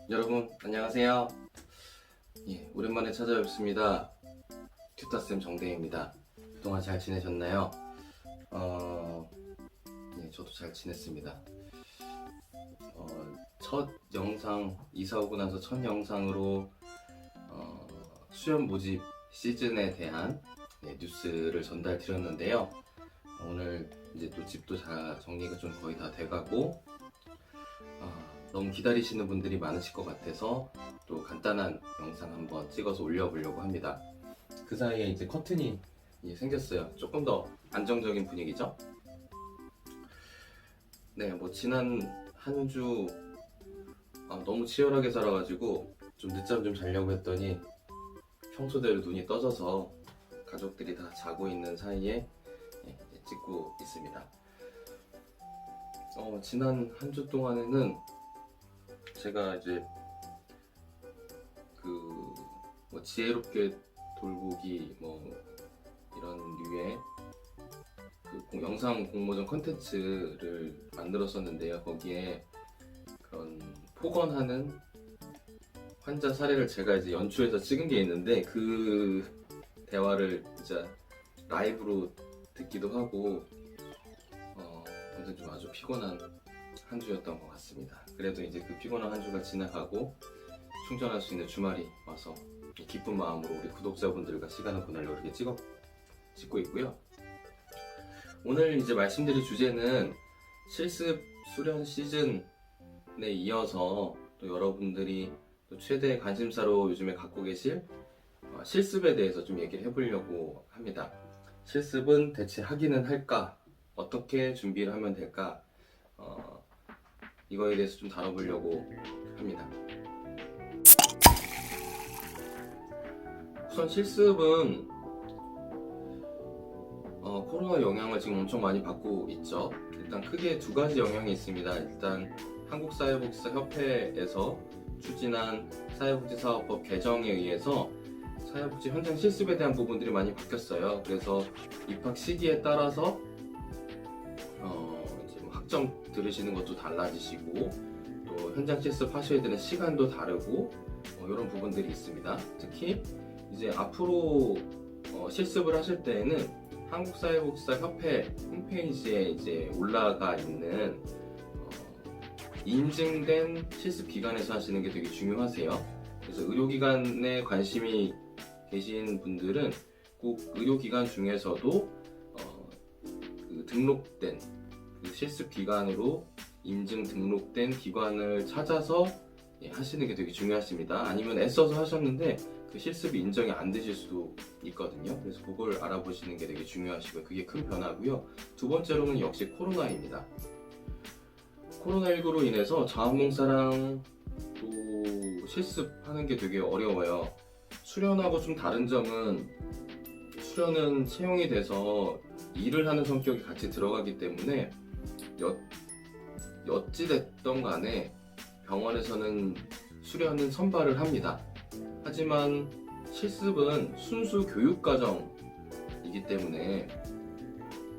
여러분 안녕하세요. 오랜만에 찾아뵙습니다. 튜타쌤 정대입니다. 그동안 잘 지내셨나요? 저도 잘 지냈습니다. 첫 영상, 이사 오고 나서 첫 영상으로 수련 모집 시즌에 대한 뉴스를 전달 드렸는데요. 오늘 이제 또 집도 다 정리가 좀 거의 다 돼가고 너무 기다리시는 분들이 많으실 것 같아서 또 간단한 영상 한번 찍어서 올려보려고 합니다. 그 사이에 이제 커튼이 생겼어요. 조금 더 안정적인 분위기죠. 지난 한 주 너무 치열하게 살아가지고 좀 늦잠 좀 자려고 했더니 평소대로 눈이 떠져서 가족들이 다 자고 있는 사이에 찍고 있습니다. 지난 한 주 동안에는 제가 이제 지혜롭게 돌보기 이런 류의 영상 공모전 컨텐츠를 만들었었는데요. 거기에 그런 폭언하는 환자 사례를 제가 이제 연출해서 찍은 게 있는데 그 대화를 진짜 라이브로 듣기도 하고 아무튼 좀 아주 피곤한 한 주였던 것 같습니다. 그래도 이제 그 피곤한 한 주가 지나가고 충전할 수 있는 주말이 와서 기쁜 마음으로 우리 구독자분들과 시간을 보내려고 이렇게 찍고 있고요. 오늘 이제 말씀드릴 주제는 실습 수련 시즌에 이어서 또 여러분들이 또 최대 관심사로 요즘에 갖고 계실 실습에 대해서 좀 얘기를 해보려고 합니다. 실습은 대체 하기는 할까? 어떻게 준비를 하면 될까? 이거에 대해서 좀 다뤄보려고 합니다. 우선 실습은 코로나 영향을 지금 엄청 많이 받고 있죠. 일단 크게 두 가지 영향이 있습니다. 일단 한국사회복지사협회에서 추진한 사회복지사업법 개정에 의해서 사회복지 현장 실습에 대한 부분들이 많이 바뀌었어요. 그래서 입학 시기에 따라서 이제 학점 들으시는 것도 달라지시고 또 현장 실습 하셔야 되는 시간도 다르고 이런 부분들이 있습니다. 특히 이제 앞으로 실습을 하실 때에는 한국사회복지사협회 홈페이지에 이제 올라가 있는 인증된 실습 기관에서 하시는 게 되게 중요하세요. 그래서 의료기관에 관심이 계신 분들은 꼭 의료기관 중에서도 등록된 실습 기관으로 인증 등록된 기관을 찾아서 하시는 게 되게 중요하십니다. 아니면 애써서 하셨는데 그 실습이 인정이 안 되실 수도 있거든요. 그래서 그걸 알아보시는 게 되게 중요하시고요. 그게 큰 변화고요. 두 번째로는 역시 코로나입니다. 코로나19로 인해서 자원봉사랑 또 실습하는 게 되게 어려워요. 수련하고 좀 다른 점은 수련은 채용이 돼서 일을 하는 성격이 같이 들어가기 때문에 어찌됐던 간에 병원에서는 수련은 선발을 합니다. 하지만 실습은 순수 교육과정이기 때문에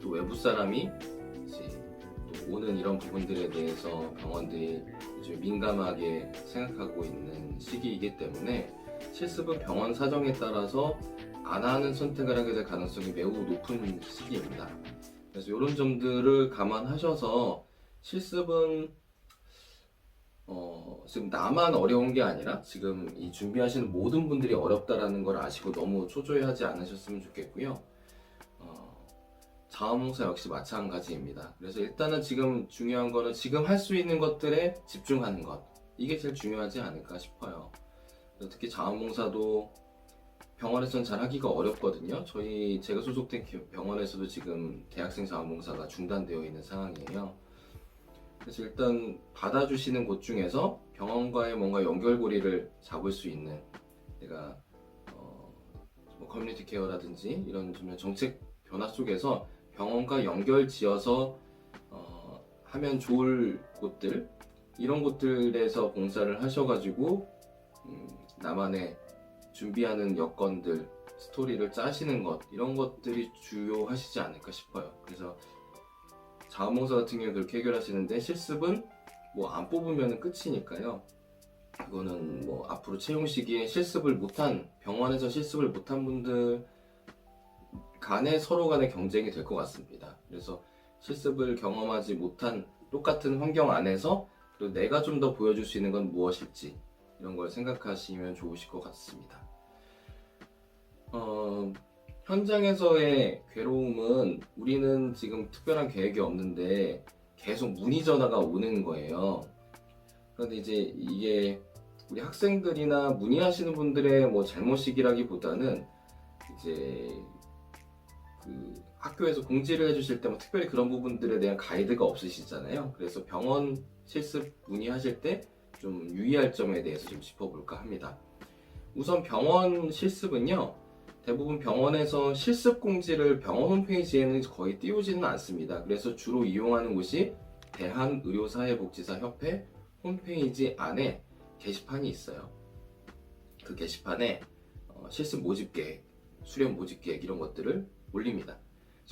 또 외부 사람이 이제 또 오는 이런 부분들에 대해서 병원들이 요즘 민감하게 생각하고 있는 시기이기 때문에 실습은 병원 사정에 따라서 안 하는 선택을 하게 될 가능성이 매우 높은 시기입니다. 그래서 이런 점들을 감안하셔서 실습은 지금 나만 어려운 게 아니라 지금 이 준비하시는 모든 분들이 어렵다라는 걸 아시고 너무 초조해하지 않으셨으면 좋겠고요. 자원봉사 역시 마찬가지입니다. 그래서 일단은 지금 중요한 거는 지금 할 수 있는 것들에 집중하는 것, 이게 제일 중요하지 않을까 싶어요. 특히 자원봉사도 병원에서는 잘 하기가 어렵거든요. 제가 소속된 병원에서도 지금 대학생 자원봉사가 중단되어 있는 상황이에요. 그래서 일단 받아주시는 곳 중에서 병원과의 뭔가 연결고리를 잡을 수 있는, 내가 커뮤니티 케어라든지 이런 정책 변화 속에서 병원과 연결 지어서 하면 좋을 곳들, 이런 곳들에서 봉사를 하셔가지고 나만의 준비하는 여건들, 스토리를 짜시는 것, 이런 것들이 주요하시지 않을까 싶어요. 그래서 자원봉사 같은 경우에 그렇게 해결하시는데, 실습은 뭐 안 뽑으면 끝이니까요. 그거는 뭐 앞으로 채용 시기에 병원에서 실습을 못한 분들 간에 서로 간의 경쟁이 될 것 같습니다. 그래서 실습을 경험하지 못한 똑같은 환경 안에서 그리고 내가 좀 더 보여줄 수 있는 건 무엇일지, 이런 걸 생각하시면 좋으실 것 같습니다. 현장에서의 괴로움은, 우리는 지금 특별한 계획이 없는데 계속 문의 전화가 오는 거예요. 그런데 이제 이게 우리 학생들이나 문의하시는 분들의 뭐 잘못이기라기보다는, 이제 그 학교에서 공지를 해주실 때 뭐 특별히 그런 부분들에 대한 가이드가 없으시잖아요. 그래서 병원 실습 문의하실 때 좀 유의할 점에 대해서 좀 짚어볼까 합니다. 우선 병원 실습은요, 대부분 병원에서 실습 공지를 병원 홈페이지에는 거의 띄우지는 않습니다. 그래서 주로 이용하는 곳이 대한의료사회복지사협회 홈페이지 안에 게시판이 있어요. 그 게시판에 실습 모집 계획, 수련 모집 계획, 이런 것들을 올립니다.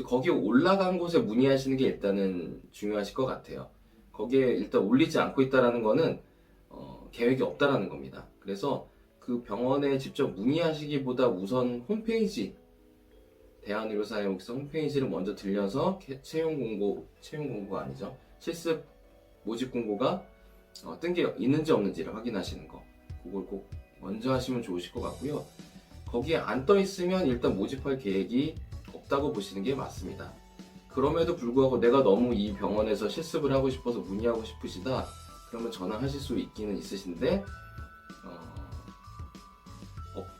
거기에 올라간 곳에 문의하시는 게 일단은 중요하실 것 같아요. 거기에 일단 올리지 않고 있다는 거는 계획이 없다라는 겁니다. 그래서 그 병원에 직접 문의하시기보다 우선 홈페이지, 대한의료사회복지사 홈페이지를 먼저 들려서 채용 공고가 아니죠, 실습 모집 공고가 뜬 게 있는지 없는지를 확인하시는 거, 그걸 꼭 먼저 하시면 좋으실 것 같고요. 거기에 안 떠 있으면 일단 모집할 계획이 없다고 보시는 게 맞습니다. 그럼에도 불구하고 내가 너무 이 병원에서 실습을 하고 싶어서 문의하고 싶으시다, 그러면 전화하실 수 있기는 있으신데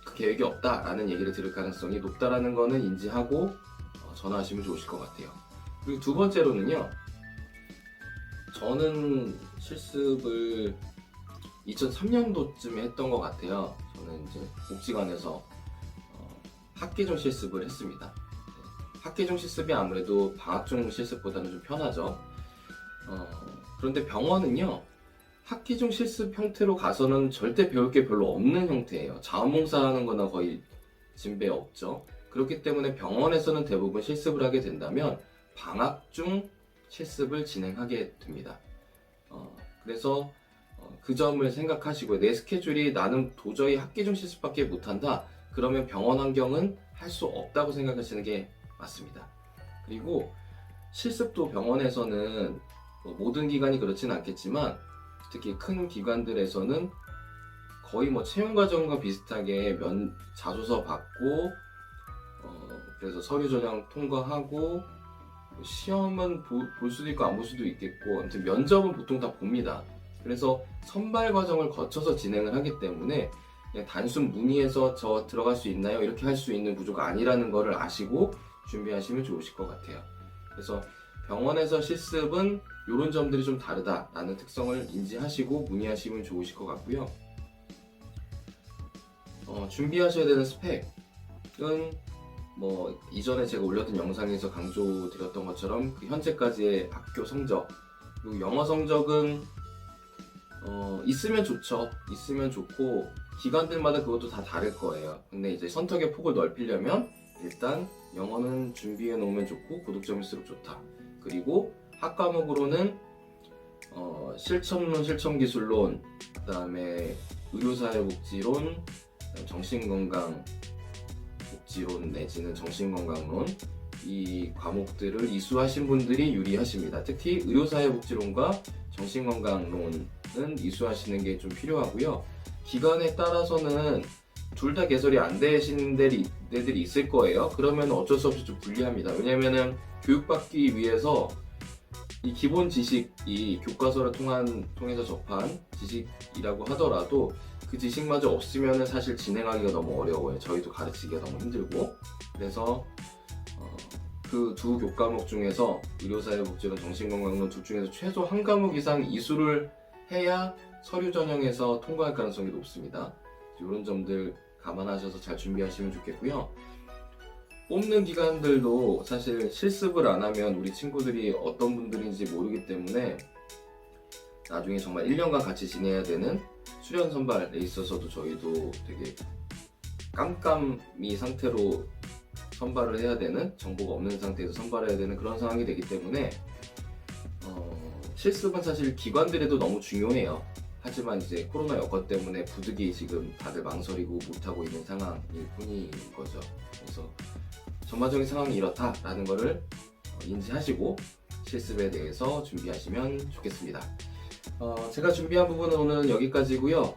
그 계획이 없다라는 얘기를 들을 가능성이 높다라는 거는 인지하고 전화하시면 좋으실 것 같아요. 그리고 두 번째로는요, 저는 실습을 2003년도쯤에 했던 것 같아요. 저는 이제 복지관에서 학기중 실습을 했습니다. 학기중 실습이 아무래도 방학중 실습보다는 좀 편하죠. 그런데 병원은요, 학기중 실습 형태로 가서는 절대 배울 게 별로 없는 형태예요. 자원봉사하는 거나 거의 진배 없죠. 그렇기 때문에 병원에서는 대부분 실습을 하게 된다면 방학중 실습을 진행하게 됩니다. 그래서 그 점을 생각하시고요. 내 스케줄이 나는 도저히 학기중 실습밖에 못한다, 그러면 병원 환경은 할 수 없다고 생각하시는 게 맞습니다. 그리고 실습도 병원에서는 모든 기관이 그렇지는 않겠지만 특히 큰 기관들에서는 거의 뭐 채용과정과 비슷하게 자소서 받고 그래서 서류 전형 통과하고 시험은 볼 수도 있고 안 볼 수도 있겠고, 아무튼 면접은 보통 다 봅니다. 그래서 선발 과정을 거쳐서 진행을 하기 때문에 그냥 단순 문의해서 저 들어갈 수 있나요? 이렇게 할 수 있는 구조가 아니라는 거를 아시고 준비하시면 좋으실 것 같아요. 그래서 병원에서 실습은 이런 점들이 좀 다르다라는 특성을 인지하시고 문의하시면 좋으실 것 같고요. 준비하셔야 되는 스펙은 뭐 이전에 제가 올렸던 영상에서 강조드렸던 것처럼 그 현재까지의 학교 성적, 그리고 영어 성적은 있으면 좋죠. 있으면 좋고 기관들마다 그것도 다 다를 거예요. 근데 이제 선택의 폭을 넓히려면 일단 영어는 준비해 놓으면 좋고 고득점일수록 좋다. 그리고 학과목으로는 실천론, 실천기술론, 그 다음에 의료사회복지론, 정신건강복지론 내지는 정신건강론, 이 과목들을 이수하신 분들이 유리하십니다. 특히 의료사회복지론과 정신건강론은 이수하시는 게 좀 필요하고요. 기관에 따라서는 둘 다 개설이 안 되시는 데들이 있을 거예요. 그러면 어쩔 수 없이 좀 불리합니다. 왜냐면은 교육받기 위해서 이 기본 지식이 교과서를 통해서 접한 지식이라고 하더라도 그 지식마저 없으면 사실 진행하기가 너무 어려워요. 저희도 가르치기가 너무 힘들고. 그래서 그 두 교과목 중에서 의료사회복지론, 정신건강론 둘 중에서 최소 한 과목 이상 이수를 해야 서류 전형에서 통과할 가능성이 높습니다. 이런 점들 감안하셔서 잘 준비하시면 좋겠고요. 뽑는 기관들도 사실 실습을 안 하면 우리 친구들이 어떤 분들인지 모르기 때문에 나중에 정말 1년간 같이 지내야 되는 수련 선발에 있어서도 저희도 되게 깜깜이 상태로 선발을 해야 되는, 정보가 없는 상태에서 선발을 해야 되는 그런 상황이 되기 때문에 실습은 사실 기관들에도 너무 중요해요. 하지만 이제 코로나 여건 때문에 부득이 지금 다들 망설이고 못하고 있는 상황일 뿐인 거죠. 그래서 전반적인 상황이 이렇다라는 거를 인지하시고 실습에 대해서 준비하시면 좋겠습니다. 제가 준비한 부분은 오늘은 여기까지고요.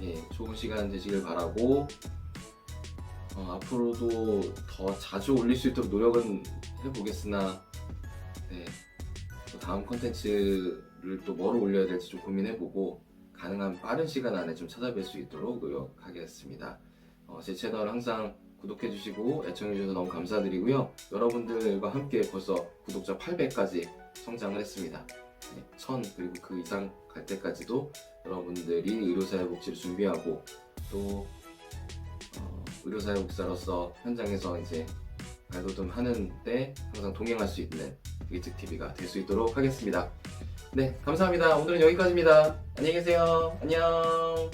예, 좋은 시간 되시길 바라고 앞으로도 더 자주 올릴 수 있도록 노력은 해보겠으나 네, 또 다음 컨텐츠를 또 뭐로 올려야 될지 좀 고민해보고 가능한 빠른 시간 안에 좀 찾아뵐 수 있도록 노력하겠습니다. 제 채널 항상 구독해주시고 애청해주셔서 너무 감사드리고요. 여러분들과 함께 벌써 구독자 800까지 성장을 했습니다. 1000 그리고 그 이상 갈 때까지도 여러분들이 의료사회복지를 준비하고 또 의료사회복지사로서 현장에서 이제 발돋움 하는데 항상 동행할 수 있는 위특TV가 될 수 있도록 하겠습니다. 네, 감사합니다. 오늘은 여기까지입니다. 안녕히 계세요. 안녕.